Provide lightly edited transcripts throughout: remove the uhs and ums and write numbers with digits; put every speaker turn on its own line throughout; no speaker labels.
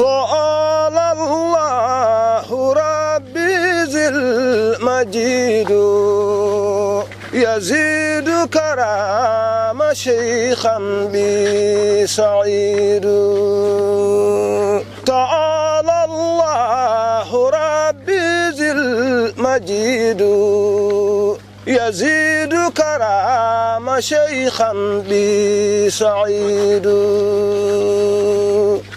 تعالى الله ربي ذي المجيد يزيد كرام شيخا بسعيد تعالى الله ربي ذي المجيد يزيد كرام شيخا بسعيد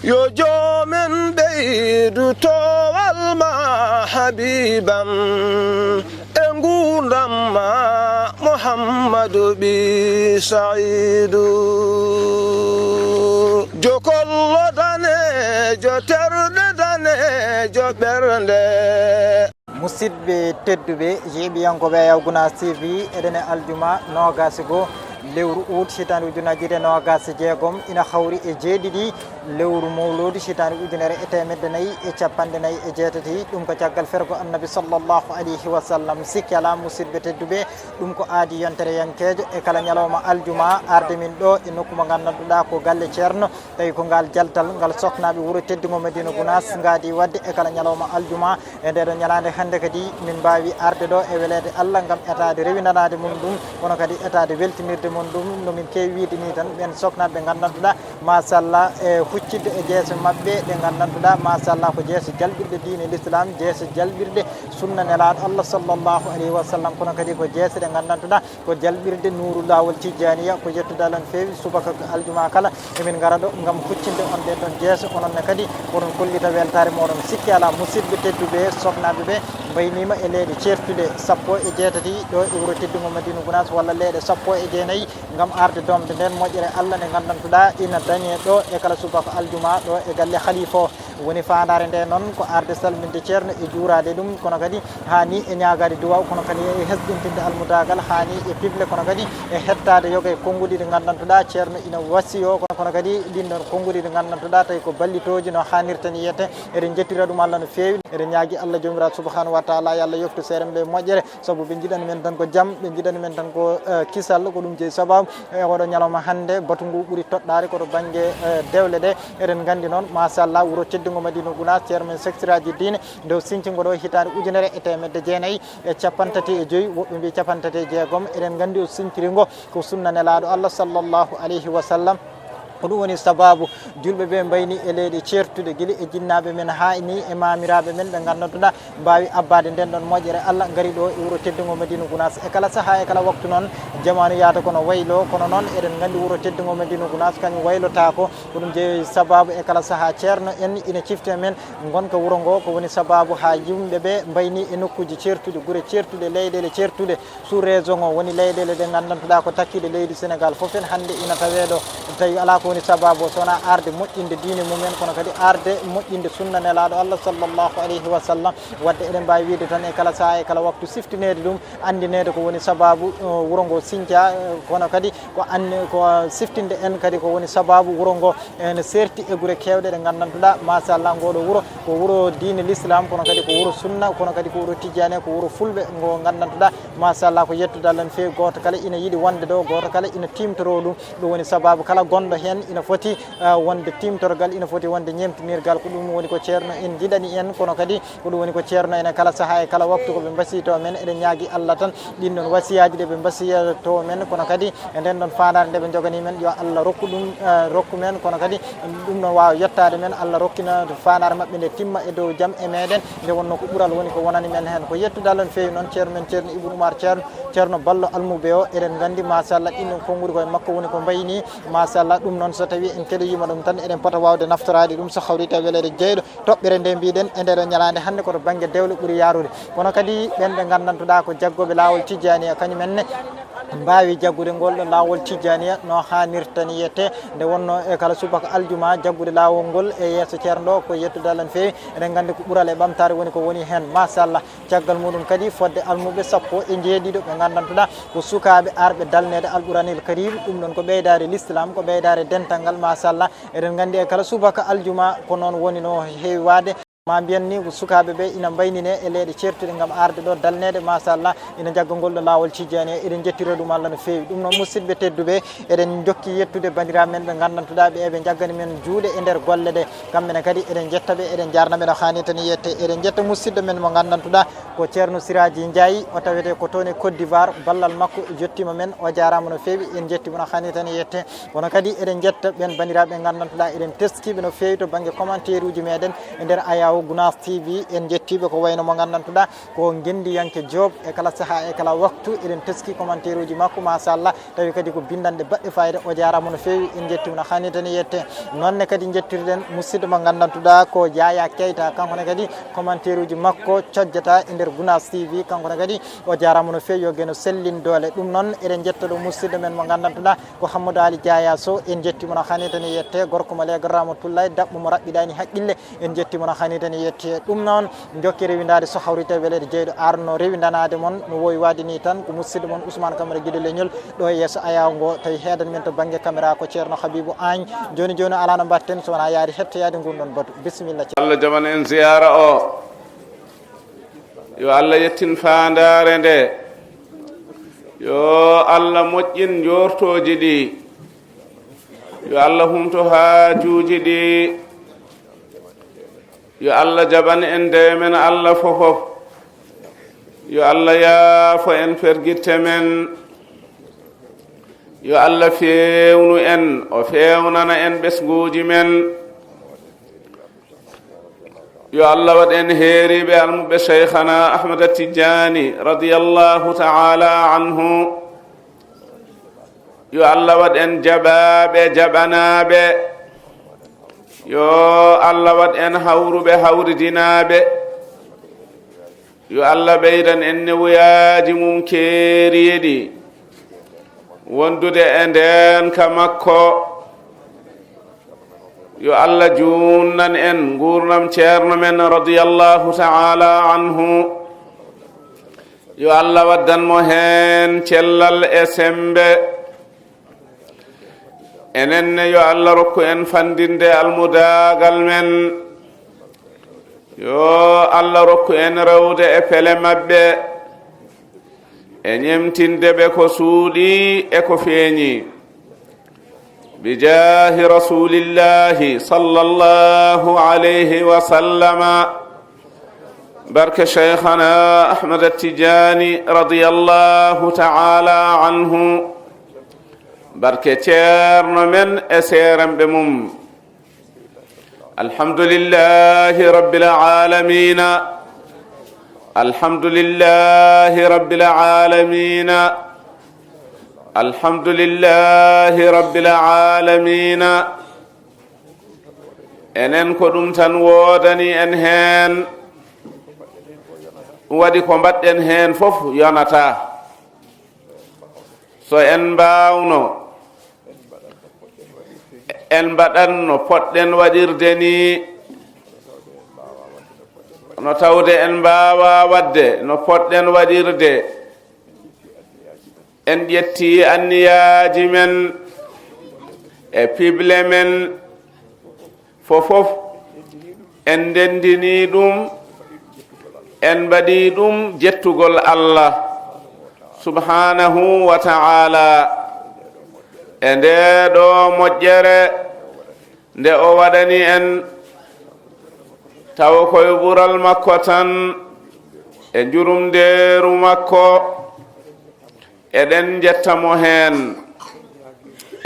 يجو من بيد طوال ما حبيبا انقول ما محمد بسعيد جو كل داني جو ترد داني جو برنده
musidɓe tedduɓe jeeɓiyankoɓe yaw Gunass TV eɗen e Aljumaa nogasigo lewru Ouat hitande ujunaje ɗiɗi e nogas jeegom ina hawri e jeeɗiɗi lewru Mawlud hitande ujunere e temedde nayyi e capanɗe nayyi e jeetati ɗum ko caggal fergo annabi sallllahu alayhi wa sallam sikki ala musidɓe tedduɓe ɗum ko aadi yontere yankejo e kala ñalawma Aljumaa arde min ɗo e nokku mo gandanɗuɗa ko galle ceerno tawi ko ngal jaltal ngal soknaɓe wuuro teddugo Madiina Gunass gaadi wadde e kala ñalawma Aljumaa e ndeɗo ñalande hande kadi min mbawi arde ɗo e welede Allah gam etade rewinanade mum ɗum kono kadi etade weltinirde mon ɗum nomin kewi wiide ni tan ɓen soknaɓe ɓe gandanɗuɗa machallah e huccidde e jeese mabɓe ɗe gandanɗuɗa machallah ko jeese jalɓirɗe diine l'islam jeese jalɓirɗe sunna nelaɗo Allah sallllahu alayhi wa sallam kono kadi ko jeese ɗe gandanɗuɗa ko jalɓirde nuru lawol tijaniya ko yettudal on fewi subaka Aljumaa kala emin gara ɗo gam huccinde on ɗen ɗon jeese ononne kadi oɗon kollita weltare moɗon sikki ala musidɓe tedduɓe soknaɓe ɓe mbaynima e leyɗe certude sappo e jeetati ɗo e wuuro teddugo Madiina Gunass walla leyɗe sappo e jeenayyi gam arde domde nden moƴƴere Allah nde gandantuɗa ina dañe ɗo e kala subaka Aljumaa ɗo e galle khalifa o woni fandare nde noon ko arde salminde ceerno e juurade ɗum kono kadi hani e ñagade duwaw kono kadi e hesɗintinde almudagal hani e pible kono kadi e hettade yoga e konngudi ɗi gandantuɗa ceerno ina wasiyo kono kadi ɗin ɗon konngudi ɗi gandantuɗa tawi ko ballitoji no hannirta ni yiyete eɗen jettira ɗum Allah no fewi eɗen ñaagui Allah jomiraɗo subhanahu wa taala yo Allah yoftu seere ɓe moƴƴere saabu ɓe jiɗani men tan ko jaam ɓe jiɗani men tan ko kisal ko ɗum jeeyi sababu e oɗo ñalawma hande batu ngu ɓuuri toɗɗade koto banggue dewle ɗe eɗen gandi noon machallah wuuro teddugo Madiina Gunass ceerno men sectiraji diine ndew sintingo ɗo hitande ujunere e temedde jeenayyi e capantati e joyyi woɓɓe mbi capantati e jeegom eɗen gandi o sintirigo ko sunna nelaɗo Allah sallllahu alayhi wa sallam ko ɗum woni sababu julɓe ɓe mbayni e leyɗe certude guila e jinnaɓe men ha ni e mamiraɓe men ɓe gandantuɗa mbawi abbade nden ɗon moƴƴere Allah gaari ɗo e wuuro teddugo Madiina Gunass e kala saaha e kala waktu noon jamanu yaata kono waylo kono noon eɗen gandi wuuro teddugo Madiina Gunass kañum waylota ko ɗum jeeyi sababu e kala saaha ceerno en ina cifti men gonka wuuro ngo ko woni sababu ha yimɓeɓe mbayni e nokkuji certude guure certude leyɗele certude sous région o woni leyɗele ɗe gandantuɗa ko takkiɗe leydi Sénégal foof en hande ina taweɗo tawi ala ko woni sababu sowona arde moƴƴinde diine mumen kono kadi arde moƴƴinde sunna nelaɗo Allah sallllahu alayhi wa sallam wadde eɗen mbawi wiide tan e kala saaha e kala waktu siftinede ɗum andinede ko woni sababu wuuro ngo sinthia kono kadi ko ko siftinde en kadi ko woni sababu wuuro ngo ene serti e guure kewɗe ɗe gandantuɗa machallah ngoɗo wuuro ko wuuro diine l'islam kono kadi ko wuuro sunna kono kadi ko wuuro tijane ko wuuro fulɓe ngo gandantuɗa machallah ko yettudal en fewi goto kala ina yiiɗi wonde ɗo goto kala ina timtoro ɗum ɗum woni sababu kala gonɗo hen ina foti wonde timtorgal ina foti wonde ñemtinirgal ko ɗum woni ko ceerno en jiɗani en kono kadi ko ɗum woni ko ceerno ene kala saaha e kala waktu koɓe mbasiyto men eɗen ñaagui Allah tan ɗin ɗon wasiyaji ɗe ɓe mbasiyato men kono kadi e nden ɗon fandare nde ɓe jogani men yo Allah rokku ɗum rokku men kono kadi ɗum ɗon wawa yettade men Allah rokkina fandare mabɓe nde timma e dow jaam e meɗen nde wonno ko ɓuural woni ko wonani men hen ko yettudal on fewi noon ceerno men ceerno Ibnu Umar ceerno Ballo Almuɓe o eɗen gandi machallah ɗin ɗon konngudi koye makko woni ko mbayni machallah ɗum noon so tawi en keɗoyima ɗum tan eɗen pota wawde naftorade ɗum so hawri tawi welede jeyɗo toɓɓere nde mbiɗen e ndeɗo ñalande hande koto banggue dewle ɓuuri yarude kono kadi ɓen ɓe gandantuɗa ko jaggoɓe lawol tijaniya kañumenne mbawi jaggude ngol ɗo lawol tijaniya no hannirta ni yette nde wonno e kala subaka Aljumaa jaggude lawol ngol e yesso ceerno ɗo ko yettudal en fewi eɗen gandi ko ɓuural e ɓamtare woni ko woni hen machallah caggal muɗum kadi fodde almuɓe sappo e jeeɗiɗo ɓe gandantuɗa ko sukaɓe arɓe dalnede alɓuranil karim ɗum ɗon ko ɓeydare l'islam ko ɓeydare dental ngal machallah eɗen gandi e kala subaka Aljumaa ko noon woni no heewi wade ma biyanni sukaɓe ɓe ina baynine e leyɗe certude gam arde ɗo dalnede machallah ina jagga ngol ɗo lawol cijjani eɗen jettira ɗum Allah no fewi ɗum noon musidɓe tedduɓe eɗen jokki yettude bandiraɓe men ɓe gandantuɗa ɓe eɓe jaggani men juuɗe e nder golle ɗe kamɓene kadi eɗen jetta ɓe eɗen jarnaɓe no hani tan yette eɗen jetta musidɗo men mo gandantuɗa ko ceerno Siraji Ndiaye o tawete ko toon e Côte d'Ivoire ballal makko jettima men o jarama no fewi en jettimo no hani tan yette kono kadi eɗen jetta ɓen bandiraɓe ɓe gandantuɗa eɗen teskiɓe no fewi to banggue commentaire uji meɗen e nder ayaw Gunass TV en jettiɓe ko wayno mo gandantuɗa ko gendiyanke Job e kala saaha e kala waktu eɗen teski commentaire uji makko machallah tawi kadi ko bindande baɗɗe fayida o jarama no fewi en jettimo no hani tan yette nonne kadi jettirɗen musidɗo mo gandantuɗa ko Yaya Keita kankone kadi commentaire uji makko cojjata e nder Gunass TV kankone kadi o jarama no fewi yo gueno sellin dole ɗum noon eɗen jetta ɗo musidɗo men mo gandantuɗa ko Hammadou Ali Diaya Sow en jettimo no hani tan yette gorko mo lega Ramatullahi dabɓo mo raɓɓiɗani haqqille en jettimo no hani tan yette ɗum noon jokki rewindade so hawrite welede jeyɗo arno rewidanade moon no wowi wadi ni tan ko musidɗo moon Ousmane Camara guiɗo leñol ɗo e yesso ayaw ngo tawi heedan men to banggue caméra ko ceerno Habibou Agne joni joni ala no mbatten so wona yaari hettoyade gunɗon batu bisimilla
Allah jaman en ziyara o yo Allah yettin fandare nde yo Allah moƴƴin jortoji ɗi yo Allah humto haajuji ɗi yo Allah jaɓan en nde men Allah fofof yo Allah yaafo en fergitte men yo Allah fewnu en o fewnana en ɓesguji men yo Allah waɗ en heeriɓe almuɓe cheikhana Ahmada Tidjani radiyallahu ta'ala anhu yo Allah waɗ en jaɓaɓe jaɓanaɓe yo Allah waɗ en hawruɓe hawridinaɓe yo Allah ɓeydan en newuyaji mum keeriɗi wondude e nden ka makko yo Allah junnan en gurnam ceerno men radiyallahu ta'ala anhu yo Allah waddanmo hen cellal e sembe enenne yo Allah rokku en fandinde almudagal men yo Allah rokku en rewde e pele mabɓe e ñemtindeɓe ko suuɗi e ko feeñi bijahi rasulillahi sallallahu alayhi wa sallama barke cheikhana Ahmada Tidjani radiyallahu ta'ala anhu barke ceerno men e seeramɓe mum alhamdulillahi rabbil alamina alhamdulillahi rabbil alamina alhamdulillahi rabbil alamina enen ko ɗum tan woodani en heen waɗi ko mbaɗɗen heen fof yonata so en mbawno en mbaɗanno poɗɗen waɗirde ni no tawde en mbawa wadde no poɗɗen waɗirde en ƴetti anniyaji men e pible men fofof en ndendini ɗum en mbaɗi ɗum jettugol Allah subhanahu wa ta'ala e nde ɗo moƴƴere nde o waɗani en taw koye ɓural makko tan e njurumdeeru makko eɗen jettamo heen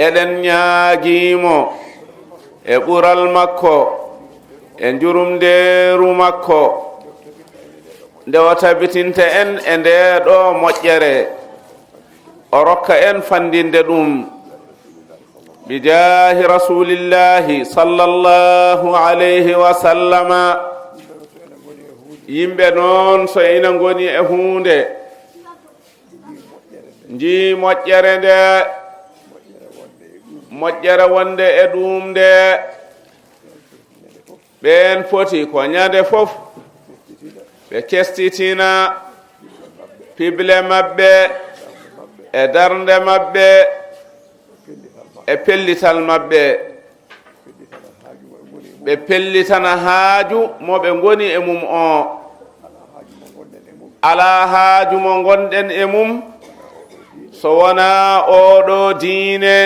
eɗen ñaagimo e ɓural makko e njurumdeeru makko nde o tabitinta en e nde ɗo moƴƴere o rokka en fandinde ɗum bijahi rasulillahi sallallahu alayhi wa sallama yimɓe noon so ina ngoni e hunde ji moƴƴere nde moƴƴere wonde e ɗum nde ɓen foti ko ñande fof ɓe kestitina pible mabɓe e darnde mabɓe e pellital mabɓe ɓe pellitana haaju mo ɓe ngoni e mum o ala haaju mo gonɗen e mum so wona oɗo diine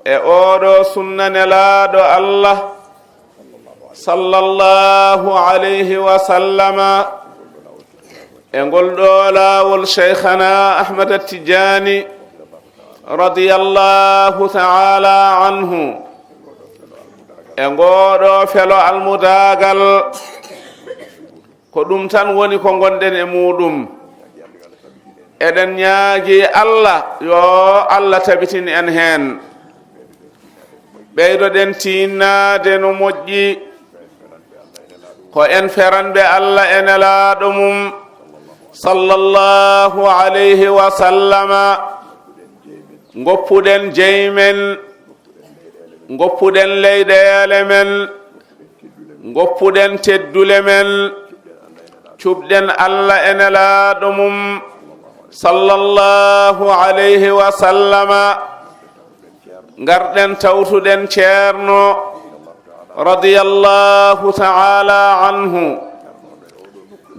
e oɗo sunna nelaaɗo Allah sallallahu alayhi wa sallama e ngol ɗo laawol cheikhana ahmad attijani radiyallahu ta'ala anhu e ngoɗo felo almudagal ko ɗum tan woni ko gonɗen e muɗum eɗen ñaagi Allah yo Allah tabitin en hen ɓeydoɗen tinnade no moƴƴi ko en feranɓe Allah e nelaaɗo mum sallallahu alayhi wa sallama goppuɗen jeymen goppuɗen leyɗele men goppuɗen teddule men cuɓɗen Allah e nelaaɗo mum sallallahu alayhi wa sallama garɗen tawtuɗen ceerno radiyallahu ta'ala anhu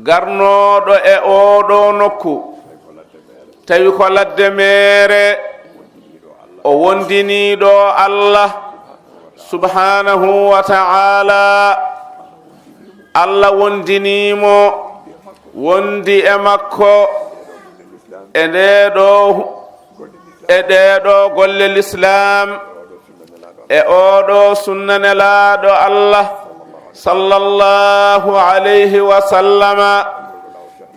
garnoɗo e oɗo nokku tawi ko ladde mere o wondiniɗo Allah subhanahu wa ta'ala Allah wondinimo wondi e makko e ɗeɗo golle l'islam e oɗo sunna nelaaɗo Allah sallallahu alayhi wa sallama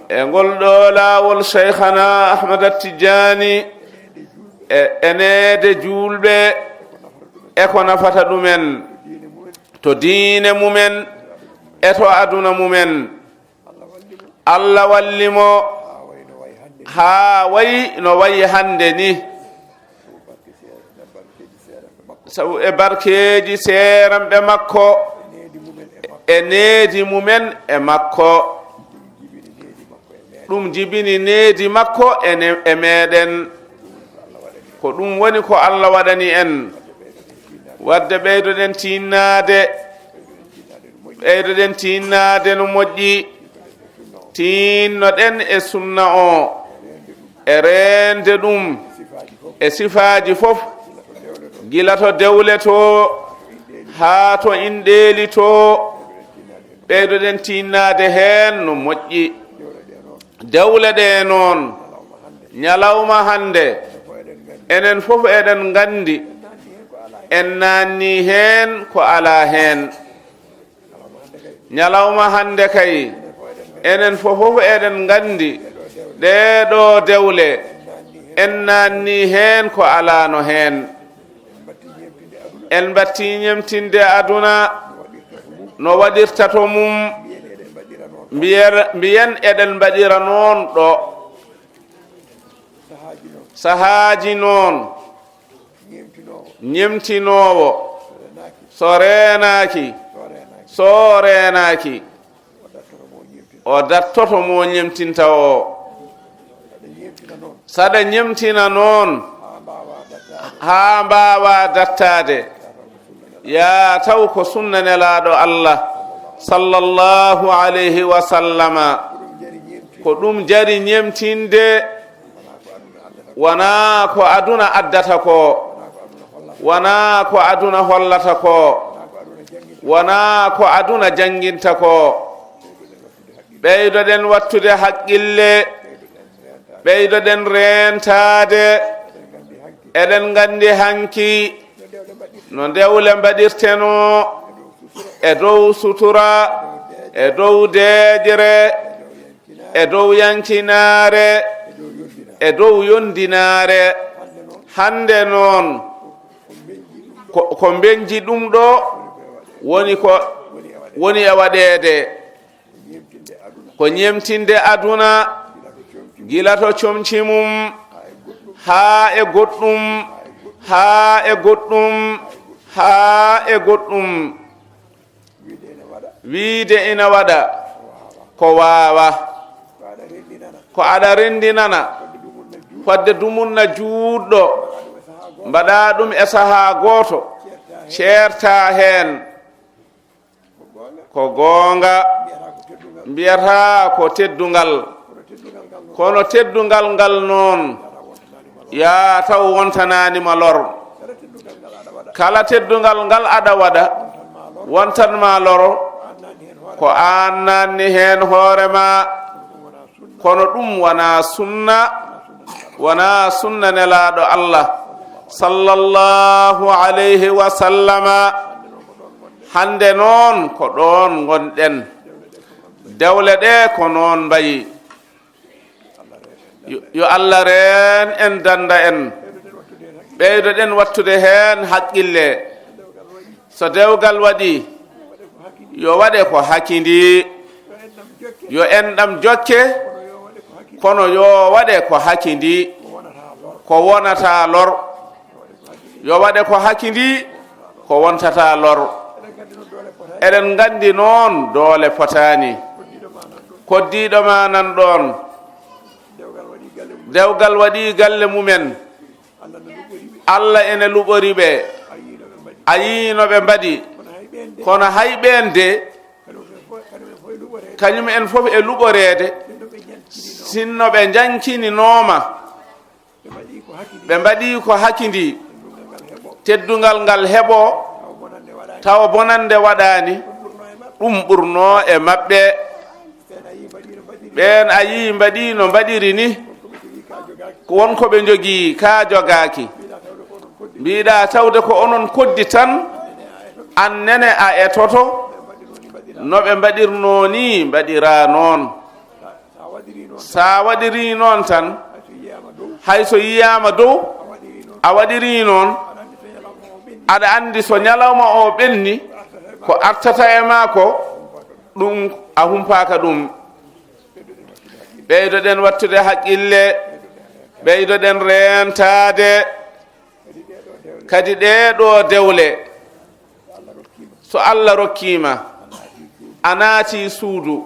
e ngol ɗo laawol cheikhana ahmad attijani e eneede julɓe e ko nafata ɗumen to diine mumen e to aduna mumen Allah wallimo haa wayi no wayi hande ni sabu e barkeji seeramɓe makko e needi mumen e makko ɗum jibini needi makko e meɗen ko ɗum woni ko Allah waɗani en wadde ɓeydoɗen tinnade no moƴƴi tinnoɗen e sunna o e rende ɗum e sifaji fof gila to dewle to haa to inɗeeli to ɓeydoɗen tinnade heen no moƴƴi dewle ɗe noon ñalawma hande enen fof eɗen nganndi en naanni heen ko ala heen ñalawma hande kay enen fof eɗen nganndi ɗeɗo dewle en naanni heen ko ala no heen en batti ñemtinde aduna no waɗirta to mum mbiyen eɗen mbaɗira noon ɗo sahaaji noon ñemtinowo so reenaki o dattoto mo ñemtinta o saɗa ñemtina noon haa mbawa dattade ya taw ko sunna nelaaɗo Allah sallallahu alayhi wa sallama ko ɗum jari ñemtinde wona ko aduna addata ko wona ko aduna hollata ko wona ko aduna janginta ko ɓeydoɗen wattude haqqille ɓeydoɗen rentade eɗen gandi hanki no dewle mbaɗirteno e dow sutura e dow deejere e dow yankinare e dow yondinare hande noon ko benji ɗum ɗo woni e waɗede ko ñemtinde aduna gila to comci mum haa e goɗɗum haa e goɗɗum haa e goɗɗum wiide ina waɗa ko waawa ko aɗa rendinana fodde dumunna juutɗo mbaɗa ɗum e sahaa gooto ceerta hen ko goonga mbiyata ko teddungal kono teddungal ngal noon ya taw wontananima lor kala teddungal ngal aɗa waɗa wontanma loro ko an nanni hen hoorema kono ɗum wona sunna nelaɗo Allah sallallahu alayhi wa sallama hande noon ko ɗon gonɗen dewle ɗe ko noon mbayi yo Allah reen en danda en ɓeydoɗen wattude hen haqqille so dewgal waɗi yo waɗe ko hakindi yo enɗam jokke kono yo waɗe ko hakindi ko wonata lor yo waɗe ko hakindi ko wontata lor eɗen gandi noon doole potani koddiɗo ma nan ɗon dewgal waɗi galle mumen Allah ene luɓori ɓe a yino ɓe mbaɗi kono hay ɓende kañum en fof e luɓorede sinno ɓe jankininoma ɓe mbaɗi ko hakindi teddungal ngal heɓo taw bonande waɗani ɗum ɓurno e maɓɓe ɓen a yi mbaɗi no mbaɗiri ni wonko ɓe jogii ka jogaki mbiɗa tawde ko onon koddi tan an nene a etoto no ɓe mbaɗirno ni mbaɗira noon sa waɗiri noon tan hayso yiyama dow a waɗiri noon aɗa andi so ñalawma o ɓenni ko artata e ma ko ɗum a humpaka ɗum ɓeydoɗen wattude haqqille ɓeydoɗen rentade kadi ɗeɗo dewle so Allah rokkima a naati suudu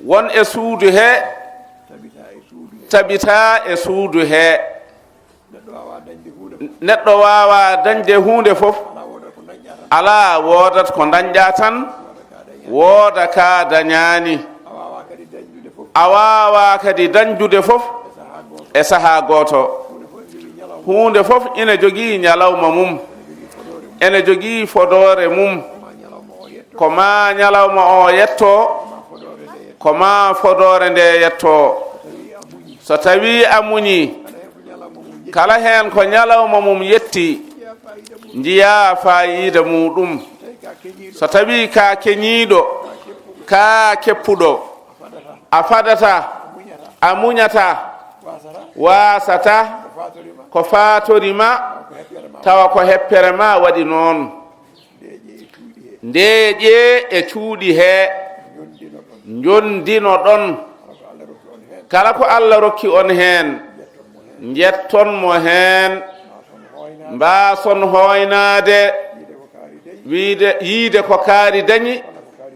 won e suudu he tabita e suudu he neɗɗo wawa dañde hunde fof ala wodat ko dañƴa tan wooda ka dañani a wawa kadi dañjude fof e saaha goto hunde fof ina jogii ñalawma mum ene jogii fodore mum ko ma ñalawma o yetto ko ma fodore nde yetto so tawi a muñi kala hen ko ñalawma mum yetti jiya fayida muɗum so tawi ka keñiɗo ka keppuɗo a fadata a muñata wasata ko fatorima tawa ko heppere ma waɗi noon ndeƴe e cuuɗi he jondino ɗon kala ko Allah rokki on hen jettonmo hen mbason hoynade yiide ko kaari dañi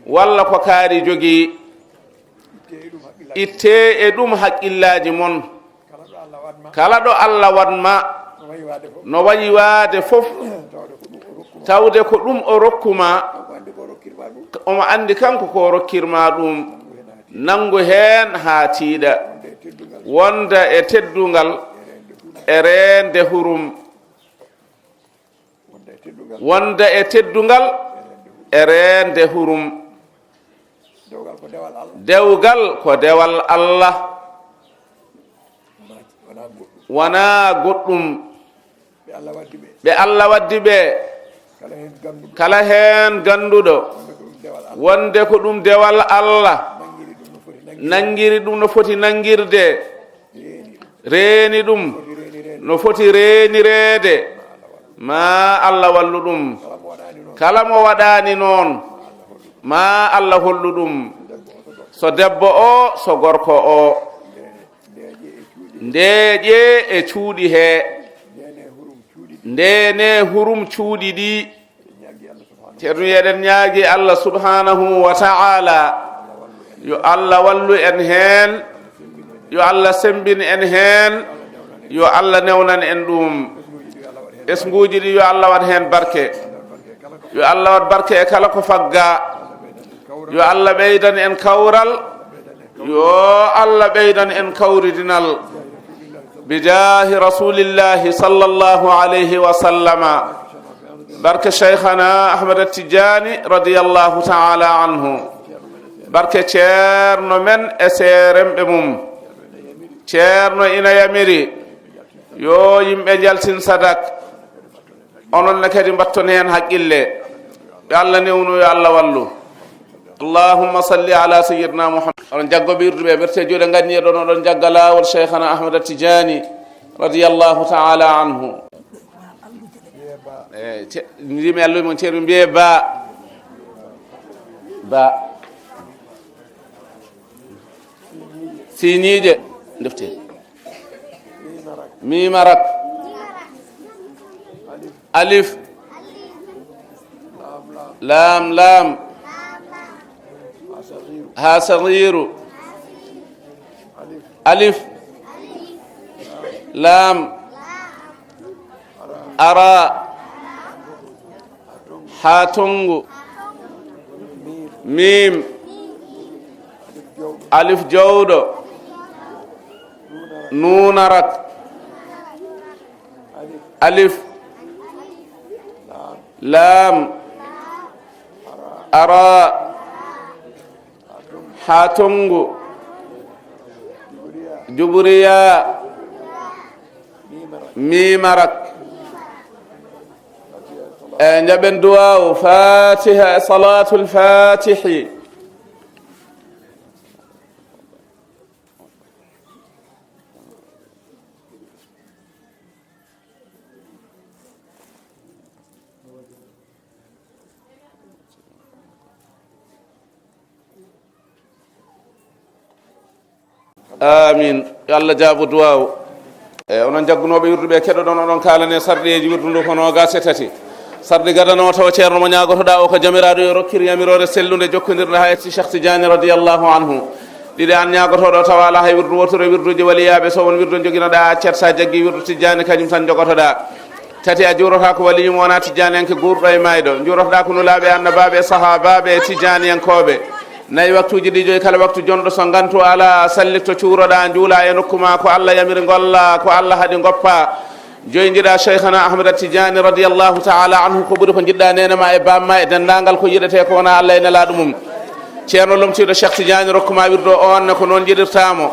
walla ko kaari jogii itte e ɗum haqqillaji mon kala ɗo Allah watma no wayi waade fof tawde ko ɗum o rokkuma omo andi kanko ko rokkirma ɗum nangu hen ha tiiɗa wonda e teddungal e rende hurum wonda e teddungal e rende hurum dewgal ko dewal Allah wona goɗɗum ɓe Allah waddi ɓe kala hen ganduɗo wonde ko ɗum dewal Allah nangiri ɗum no foti nangirde reeni ɗum no foti reenirede ma Allah wallu ɗum kala mo waɗani noon ma Allah hollu ɗum so debbo o so gorko o ndeƴe e cuuɗi he ndene hurum cuuɗi ɗi ceerno yeɗen ñaagi Allah subhanahu wa ta'ala yo Allah wallu en hen yo Allah sembin en hen yo Allah newnan en ɗum ɓesguuji ɗi yo Allah waɗ heen barke yo Allah waɗ barke e kala ko fagga yo Allah ɓeydan en kawral yo Allah ɓeydan en kawridinal bijahi rasulillahi sallallahu alayhi wa sallama barke cheikhana ahmad attijani radiallahu taala anhu barke ceerno men e seeremɓe mum ceerno ina yamiri yo yimɓe jaltin sadak ononne kadi mbatton heen haqqille yo Allah newnu yo Allah wallu allahumma salli ala sayyidina muhammad oɗon jaggo ɓirduɓe mbirte juuɗe ganni e ɗon oɗon jagga laawol cheikhana ahmad attijani radiallahu taala anhu ndimi alluy mon ceerno mbiye ba siñiije defte mimarak alif lam lam ha sagiru alif lam ara ha tongu mim alif jawɗo nunarak alif lam ara ha tongu juburiya mimarak jaɓen duwaw fatiha salatul fatihi amin yo Allah jaabu duwaw onon jaggunoɓe wirduɓe keɗoɗon oɗon kalane sarɗeji wirdu ndu ko nogas e tati sardi gadanowo taw ceerno mo ñagotoɗa o ko jamiraɗo yo rokkir yamirore sellude jokkodirde ha etti cheikh tidiane radiallahu anhu ɗiɗi an ñagotoɗo tawa ala hay wirdu wotoro wirduji waliyaɓe so won wirdu joguinoɗa accet sa jaggi wirdu tidiane kañum tan jogotoɗa tati a juurota ko waliyum wona tidiane enke guurɗo e mayɗo juurotoɗa ko nulaɓe annabaɓe sahabaɓe tidiane enkoɓe nayi waktuji ɗi joyi kala waktu jonɗo so gantu ala sallitto cuuroɗa juula e nokkuma ko Allah yamiri golla ko Allah haɗi goppa joyi jiɗa cheikhana ahmad attijani radiallahu taala anhu ko ɓuuri ko jiɗɗa nenema e bamma e dendagal ko yiɗete ko wona Allah e nelaɗo mum ceerno lomtiɗo cheikh tidiani rokkuma wirdo onne ko noon jiɗirtamo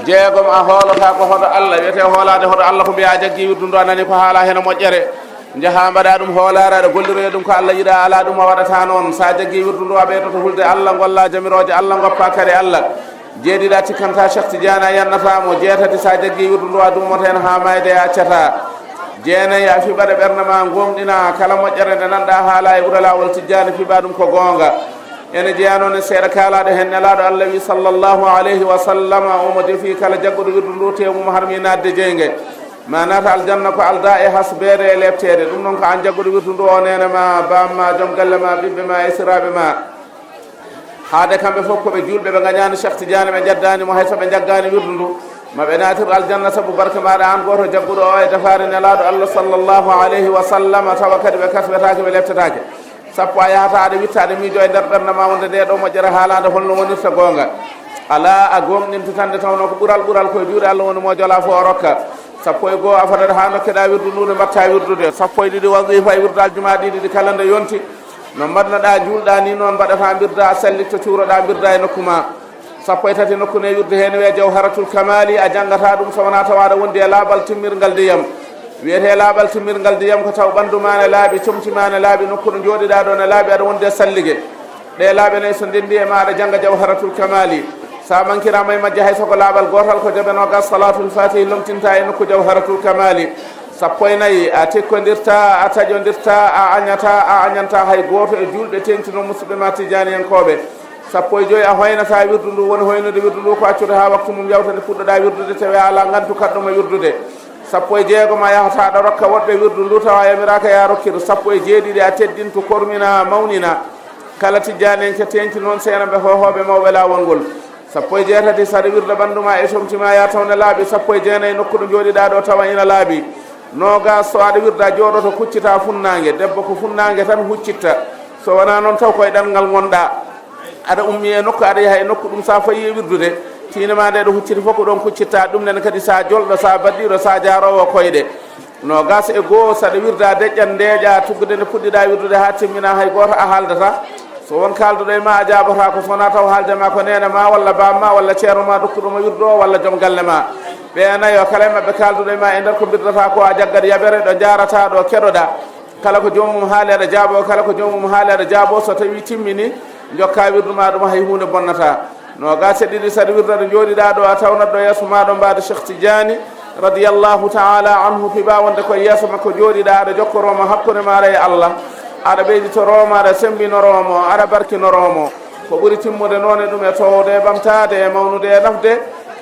jeegom a hoolota ko hoɗo Allah wiyete hoolade hoɗo Allah ko mbiya jaggi wirdu ndu anani ko haala hen moƴƴere jaha mbaɗa ɗum hoolare aɗa golliroye ɗum ko Allah yiɗa ala ɗum a waɗata noon sa jaggi wirdu ndu a ɓeydoto hulde Allah golla jamiroje Allah goppa kadi Allah jeeɗiɗa tikkanta cheikh tidiane a yannatamo jeetati sa jaggi wirdu ndu a dummoto hen ha mayde a accata jeenayi a fiɓaɗe ɓerde ma gomɗina kala moƴƴere nde nanɗa haala e ɓuura lawol tidiane fiɓa ɗum ko gonga ene jeeya noon e seeɗa kalaɗo hen nelaɗo Allah wi sallllahu alayhi wa sallama omo defi kala jagguɗo wirdu ndu tewmum harmi nadde jeygue ma nata aljanna ko alda e hasbede e leptede ɗum noon ko an jagguɗo wirdu ndu o nenema bamma joom galle ma ɓiɓɓe ma e siraɓe ma haade kamɓe fof koɓe julɓe ɓe gañani cheikh tidiane ɓe jaddanimo hayso ɓe jaggani wirdu ndu maɓe natir aljanna saabu barke maɗa an goto jagguɗo o e defare nelaɗo Allah sallllahu alayhi wa sallama tawa kadi ɓe kasɓetake ɓe leptetake sappo a yahata aɗa witta aɗa miijo e nder ɓerde ma wonde nde ɗo moƴƴere haalade holno wonirta gonga ala a gomɗintitande tawno ko ɓural koye juuɗe Allah woni mo jola fo o rokka sappo e goho a fotata ha nokkeɗa wirdu ndu nde mbatta wirdude sappo e ɗiɗi wasifa e wirdu aljuma ɗiɗi ɗi kala nde yonti no mbaɗnoɗa julɗa ni noon mbaɗata birda a sallitto cuuroɗa birda e nokkuma sappo e tati nokku ne wirde hen wiye jawharatul kamali a janggata ɗum so wona tawaɗa wondi e laaɓal timmirgal ndiyam wiyete laaɓal timmirgal ndiyam ko taw ɓandu ma ne laaɓi comci ma ne laaɓi nokku ɗo jooɗiɗa ɗo ne laaɓi aɗa wondi e salligue ɗe laaɓe nayi so ndendi e ma aɗa jangga jawharatul kamali sa mankirama e majje hay soko laaɓal gotal ko jaɓenogas salatul fatihi lomtinta e nokku jawharatul kamali sappo e nayyi a tekkodirta a taƴodirta a añanta hay goto e julɓe tengtino musidɓe ma tidiani en koɓe sappo e joyi a hoynata wirdu ndu woni hoynude wirdu ndu ko accude ha waktu mum yawtade puɗɗoɗa wirdude tawi ala gantu kaɗɗoma wirdude sappo e jeegom a yahata aɗa rokka woɗɓe wirdu ndu tawa yamiraka ya rokkido sappo e jeeɗiɗi a teddinto kormina mawnina kala tidiani en kettenki noon senaɓe hohoɓe mawɓe lawol ngol sappo e jeetati saɗa wirda ɓanduma e somtima ya tawne laaɓi sappo e jeenayyi nokku ɗo jooɗiɗa ɗo tawa ina laaɓi nogas so aɗa wirda jooɗoto kuccita funnague debbo ko funnague tan huccitta so wona noon taw koye ɗanngal gonɗa aɗa ummi e nokku aɗa yaha e nokku ɗum sa fayi e wirdude tinema nde ɗo hucciti fof ko ɗon kuccitta ɗum nen kadi sa jolɗo sa baddiɗo sa jarowo koyɗe nogas e goho saɗa wirda deƴƴan ndeeƴa tuggude nde puɗɗiɗa wirdude ha timmina hay goto a haaldata so won kalduɗo e ma a jabata ko sowona taw haaldema ko nene ma walla bamma walla ceerno ma dokkuɗoma wirdu o walla joom galle ma ɓe nayo kala e mabɓe kalduɗo e ma e nder ko birdata ko a jaggat yaɓere ɗo jarata ɗo keɗoɗa kala ko jomum haali aɗa jaabo kala ko jomum haali aɗa jaabo so tawi timmini jokka wirdu ma ɗum hay hunde bonnata nogas e ɗiɗi saɗa wirda ɗo jooɗiɗa ɗo a tawnat ɗo yeeso maɗo mbaɗo Cheikh Tidiane radiyallahu taala anhu fiba wonde koye yeeso makko jooɗiɗa aɗa jokkoroma hakkude maɗa e Allah aɗa ɓeyditoroma aɗa sembinoromo aɗa barkinoromo ko ɓuuri timmude noon e ɗum e towde e ɓamtade e mawnude e nafde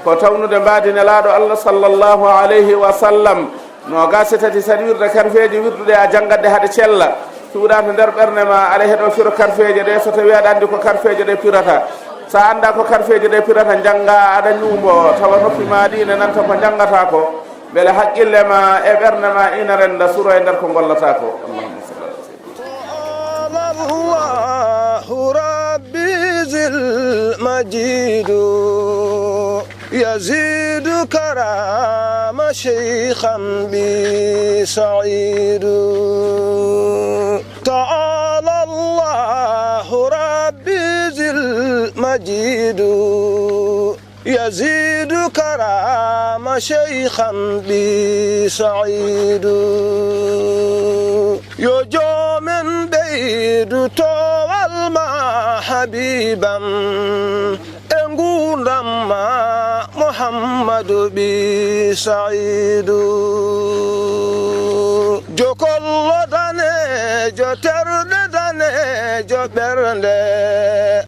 ko tawnude mbadi nelaɗo Allah sallllahu alayhi wa sallam nogas e tati saɗa wirda karfeji wirdude a janggatde haɗa cella cuuɗa to nder ɓerde ma aɗa heeɗo firo karfeje ɗe so tawi aɗa andi ko karfeje ɗe pirata sa anda ko karfeje ɗe pirata jangga aɗa ñuumbo tawa noppi ma ɗine nanta ko jangata ko beele haqqille ma e ɓerde ma ina renda suro e nder ko gollata ko allahumma
الله ربي ذي المجيد يزيد كرام شيخا بي سعيد تعالى الله ربي ذي المجيد يزيد كرام شيخا بي سعيد يجو من بيد طوال ما حبيبا انقول ما محمد بي سعيد جو كل داني جو ترد داني جو برنده